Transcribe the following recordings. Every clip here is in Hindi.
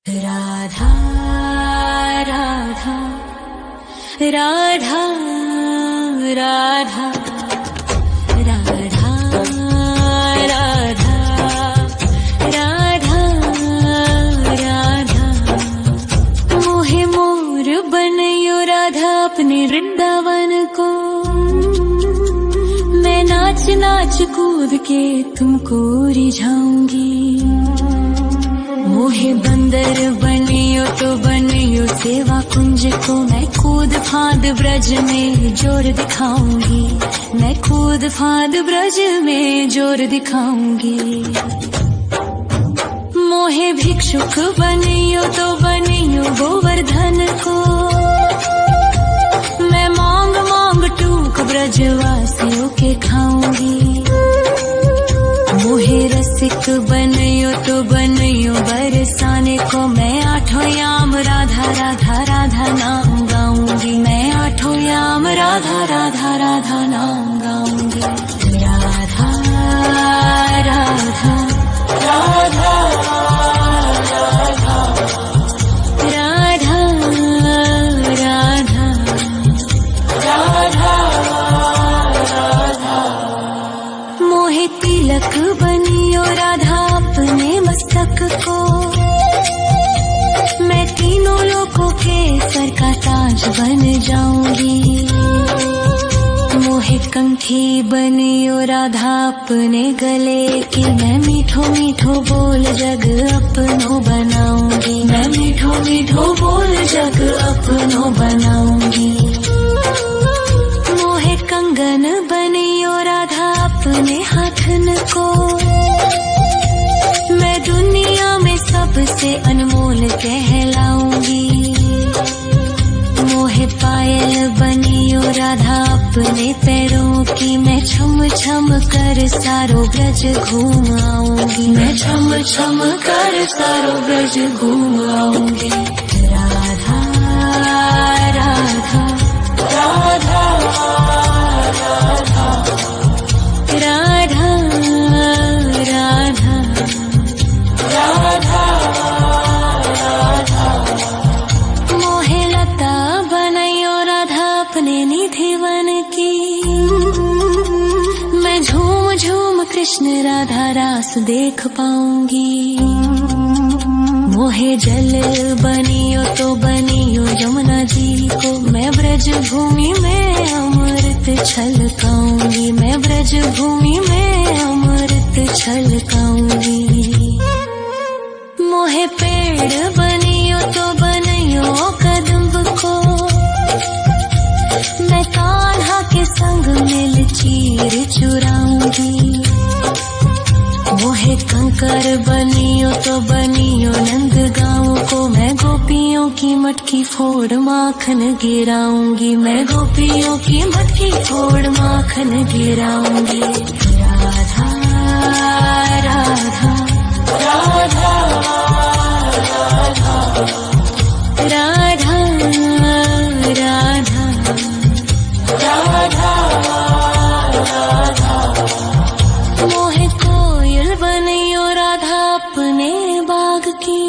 राधा राधा राधा राधा राधा राधा राधा राधा मोहे मोर बनयो राधा अपने वृंदावन को। मैं नाच नाच कूद के तुमको रिझाऊंगी। मोहे बंदर बनियो तो बनियो सेवा कुंज को। मैं कूद फांद ब्रज में जोर दिखाऊंगी। मैं कूद फांद ब्रज में जोर दिखाऊंगी। मोहे भिक्षुक बनियो तो बनियो गोवर्धन को। मैं मांग मांग टूक ब्रजवासियों के खाऊंगी। मोहे रसिक बनयो तो बनयो बरसाने को। मैं आठों याम राधा राधा राधा नाम गाऊंगी। मैं आठों याम राधा राधा राधा नाम गाऊंगी। राधा राधा राधा राधा राधा राधा राधा मोहे तिलक बनियो राधा अपने मस्तक को। मैं तीनों लोगों के सर का ताज बन जाऊंगी। मोहे कंठी बनियो राधा अपने गले की। मैं मीठो मीठो बोल जग अपनो बनाऊंगी। मैं मीठो मीठो बोल जग अपनो बनाऊंगी। मोहे कंगन बनियो राधा अपने हाथन को। मैं दुनिया में सबसे अनमोल कहलाऊंगी। मोहे पायल बनियो राधा अपने पैरों की। मैं छम छम कर सारो ब्रज घूम आऊंगी। मैं छम छम कर सारो ब्रज घूम आऊंगी। राधा राधा राधा राधा राधा राधा राधा राधा मोहे लता बनयो राधा अपने निधिवन की। मैं झूम झूम कृष्ण राधा रास देख पाऊंगी। मोहे जल बनियो तो बनियो यमुना जी को। मैं ब्रज भूमि में अमृत छलकाऊंगी। मैं ब्रज भूमि में अमृत छलकाऊंगी। मोहे पेड़ बनियो तो बनियो कदम्ब को। मैं कान्हा के संग मिल चीर चुराऊंगी। मोहे कंकर बनियो तो बनियो नंद गाँव को। मैं गोपियों की मटकी फोड़ माखन गिराऊंगी। मैं गोपियों की मटकी फोड़ माखन गिराऊंगी। राधा राधा राधा राधा राधा राधा राधा मोहे कोयल बनियो राधा अपने बाग की।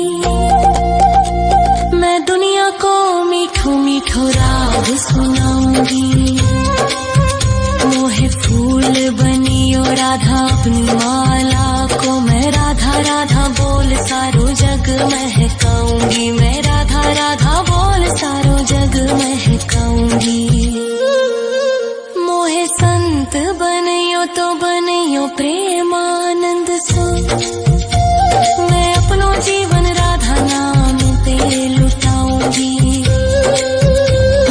मैं दुनिया को मीठो मीठो राग सुनाऊंगी। मोहे फूल बनियो राधा अपनी माला को। मैं राधा राधा बोल सारो जग महकाऊंगी। मैं राधा राधा बोल सारो जग महकाऊंगी। मोहे संत बनियो तो बनियो प्रेमानंद सो। मैं अपनो जीवन राधा नाम पे लुटाऊंगी।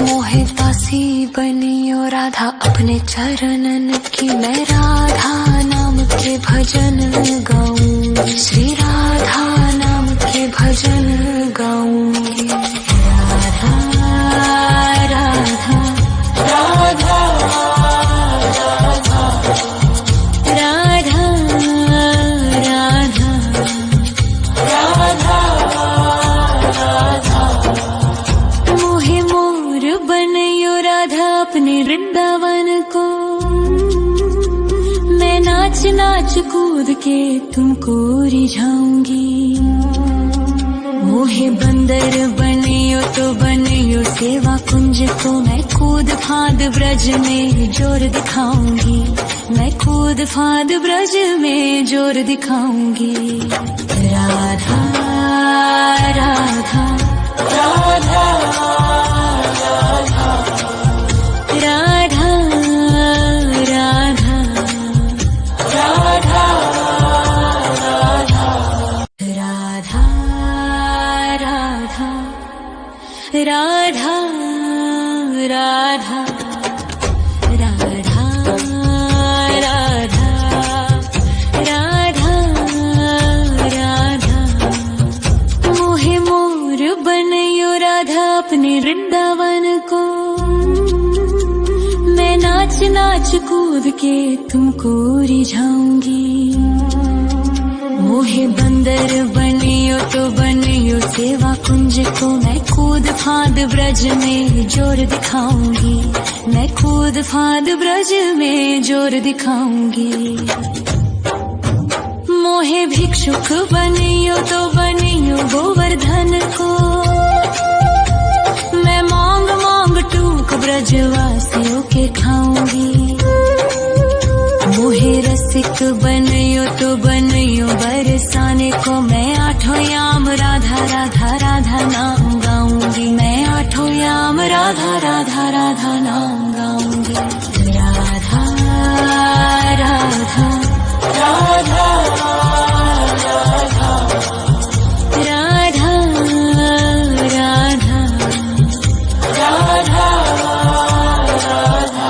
मोहे दासी बनियो राधा अपने चरणन की। मैं राधा नाम के भजन गाऊंगी। श्री राधा नाम के भजन गाऊंगी। राधा राधा राधा राधा राधा राधा राधा राधा मोहे मोर बनयो राधा अपने वृंदावन को। मैं नाच नाच कूद के तुमको रिझाऊंगी। मोहे मोहे बंदर बनियो तो बनियो सेवा कुंज को मैं कूद फाद ब्रज में जोर दिखाऊंगी, मैं कूद फाद ब्रज में जोर दिखाऊंगी। राधा राधा राधा राधा राधा राधा राधा राधा राधा राधा राधा राधा राधा राधा मोहे मोर बनयो राधा अपने वृंदावन को, मैं नाच नाच कूद के तुमको रिझाऊंगी। मोहे बंदर बनियो तो बनियो सेवा कुंज को मैं कूद फाद ब्रज में जोर दिखाऊंगी, मैं कूद फाद ब्रज में जोर दिखाऊंगी। मोहे भिक्षुक बनियो तो बनियो गोवर्धन को, मैं मांग मांग टूक ब्रजवासियों के खाऊंगी। मोहे रसिक बनियो तो बनियो बरसाने को, मैं आठों याम राधा राधा राधा नाम गाऊंगी, मैं आठों याम राधा राधा राधा नाम गाऊंगी। राधा राधा राधा राधा राधा राधा राधा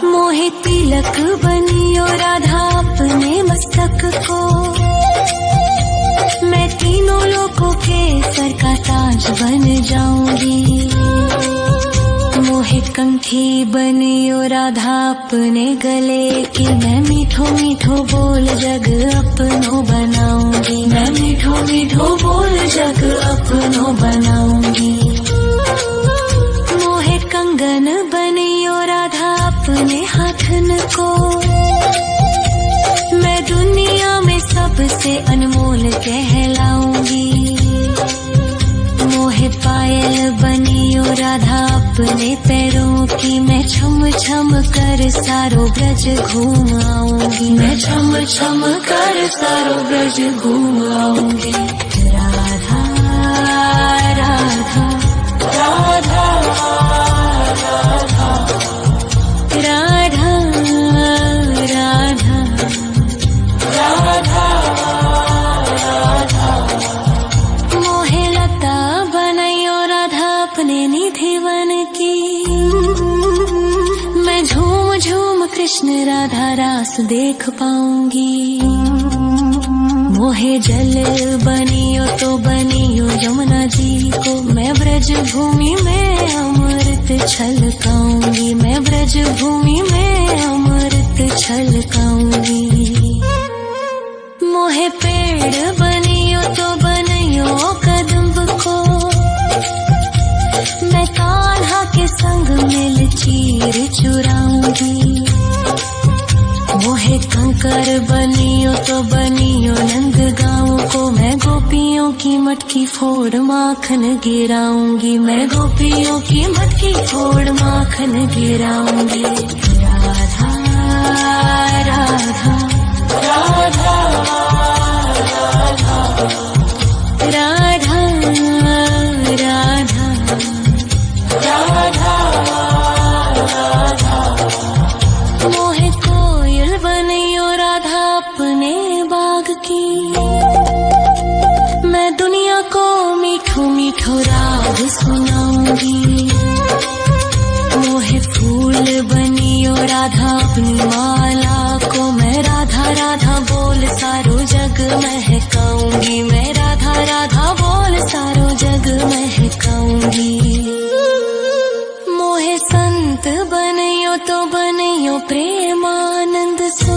मोहे तिलक बनियो राधा अपने मस्तक को, मैं तीनों लोगों के सर का ताज बन जाऊंगी। मोहे कंठी बनियो राधा अपने गले की, मैं मीठो मीठो बोल जग अपनो बनाऊंगी, मैं मीठो मीठो बोल जग अपनो बनाऊंगी। मोहे कंगन बनियो राधा अपने हाथन को, मैं दुनिया में सबसे अनमोल कहलाऊंगी। मोहे पायल बनियो राधा अपने पैरों की, मैं छम छम कर सारो ब्रज घूम आऊंगी, मैं छम छम कर सारो ब्रज घूम आऊंगी। राधा राधा राधा राधा राधा राधा राधा राधा मोहे लता बनयो राधा अपने निधि वन की, मैं झूम झूम कृष्ण राधा रास देख पाऊंगी। मोहे जल बनियो तो बनियो यमुना जी को, मैं ब्रज भूमि में अमृत छलकाऊंगी, मैं ब्रज भूमि में अमृत छलकाऊंगी। मोहे पेड़ बनियो तो बनियो कदम्ब को, मैं कान्हा के संग मिल चीर चुराऊंगी। मोहे कंकर बनियो तो बनियो नंद गाँव को, मैं गोपियों की मटकी फोड़ माखन गिराऊंगी, मैं गोपियों की मटकी फोड़ माखन गिराऊंगी। राधा राधा राधा राधा राधा राधा राधा मोहे कोयल बनियो राधा अपने बाग की, मैं दुनिया को मीठो मीठो राग सुनाऊंगी। मोहे फूल बनियो राधा अपनी माला को, मैं राधा राधा बोल सारो जग महकाऊंगी, मैं राधा राधा बोल सारो जग महकाऊंगी। मोहे संत बनियो तो बनियो प्रेमानंद सो,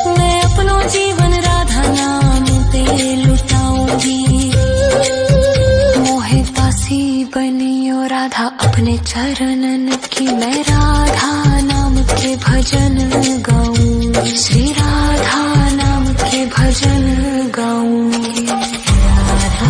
मैं अपनो जीवन राधा नाम पे लुटाऊंगी। मोहे दासी बनियो राधा अपने चरणन की, मैं राधा नाम के भजन गाऊंगी, श्री राधा नाम के भजन गाऊंगी। राधा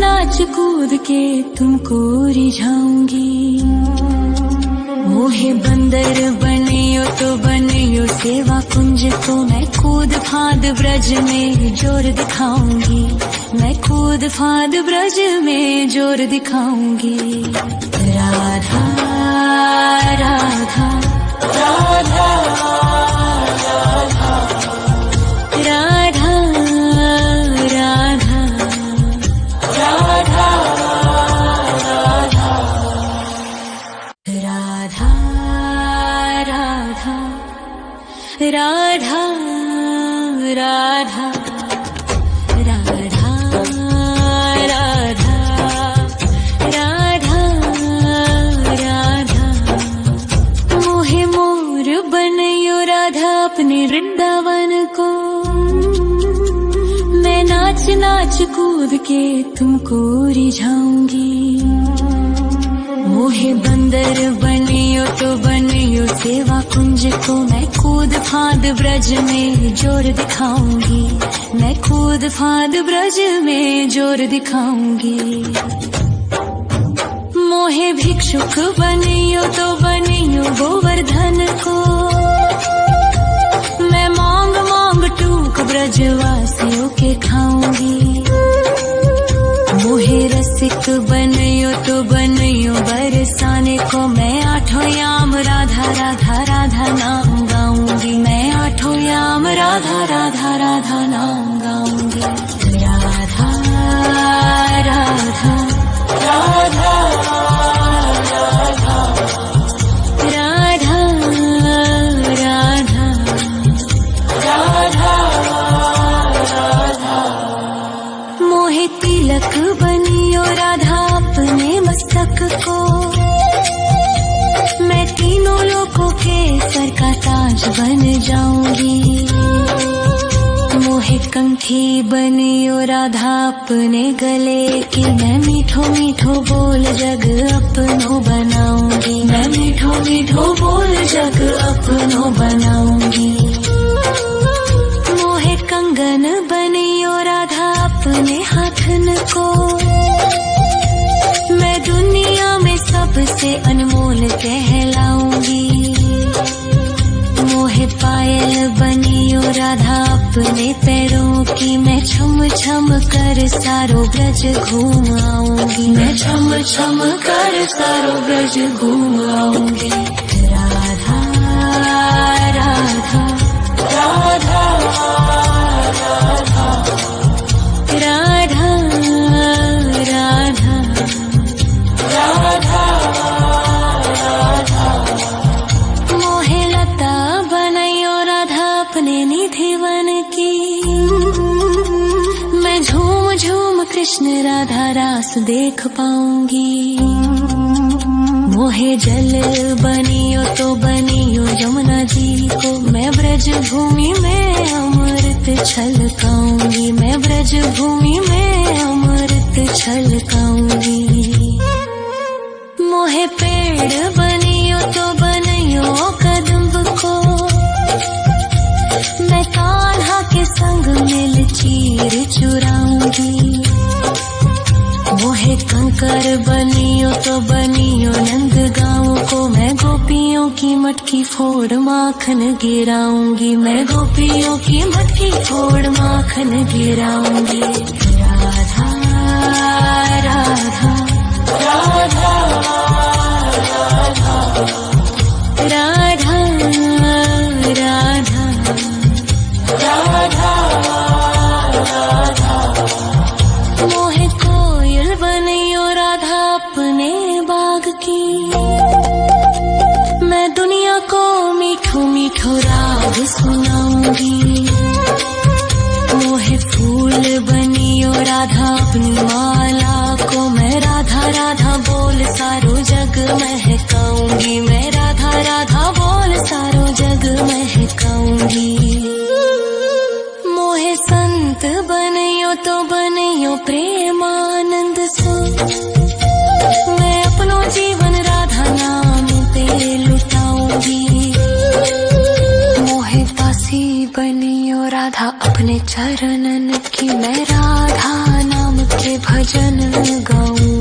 नाच कूद के तुमको रिझाऊंगी। मोहे बंदर बनियो तो बनियो सेवा कुंज को मैं कूद फांद ब्रज में जोर दिखाऊंगी। मैं कूद फांद ब्रज में जोर दिखाऊंगी। राधा राधा राधा राधा राधा राधा राधा राधा राधा राधा राधा राधा राधा मोहे मोर बनयो राधा अपने वृंदावन को। मैं नाच नाच कूद के तुमको रिझाऊंगी। मोहे बंदर बनियो तो बनियो सेवा कुंज को मैं कूद फांद ब्रज में जोर दिखाऊंगी। मैं कूद फांद ब्रज में जोर दिखाऊंगी। मोहे भिक्षुक बनियो तो बनियो गोवर्धन को। मैं मांग मांग टूक ब्रजवासियों के खाऊंगी। मोहे रसिक बनियो तो बनियो बरसाने को मैं आठों याम राधा राधा राधा नाम गाऊंगी। मैं आठों याम राधा राधा राधा नाम गाऊंगी। राधा राधा राधा राधा राधा राधा राधा मोहे तिलक बनियो राधा अपने मस्तक को। मैं तीनों लोगों के सर का ताज बन जाऊंगी। मोहे कंठी बनियो राधा अपने गले की। मैं मीठो मीठो बोल जग अपनो बनाऊंगी। मैं मीठो मीठो बोल जग अपनो बनाऊंगी। मोहे कंगन बनियो राधा अपने हाथन को। मैं दुनिया में सबसे अनमोल कहलाऊंगी। मोहे पायल बनियो राधा अपने पैरों की। मैं छम छम कर सारो ब्रज घूम आऊंगी। मैं छम छम कर सारो ब्रज घूम आऊंगी। राधा राधा राधा राधा राधा राधा राधा राधा मोहे लता बनयो राधा अपने निधिवन की। मैं झूम झूम कृष्ण राधा रास देख पाऊंगी। मोहे जल बनियो तो बनियो यमुना जी को। मैं ब्रज भूमि में अमृत छलकाऊंगी। मैं ब्रज भूमि में अमृत छलकाऊंगी। मोहे पेड़ बनियो तो बनियो कदम्ब को। मैं कान्हा के संग मिल चीर चुराऊंगी। मोहे कंकर बनियो तो बनियो नंद गाँव को। मैं गोपियों की मटकी फोड़ माखन गिराऊंगी। मैं गोपियों की मटकी फोड़ माखन गिराऊंगी। राधा राधा राधा राधा राधा राधा राधा मोहे कोयल बनियो राधा अपने बाग की। मैं दुनिया को मीठो मीठो राग सुनाऊंगी। मोहे फूल बनियो राधा अपनी माला को। मैं राधा राधा बोल सारो जग महकाऊंगी। मैं राधा राधा बोल सारो जग महकाऊंगी। मोहे संत बनियो तो बनियो प्रेमानंद सो। मैं अपनो जीवन राधा नाम पे लुटाऊंगी। मोहे दासी बनियो राधा अपने चरणन की। मैं राधा नाम से भजन गाऊं।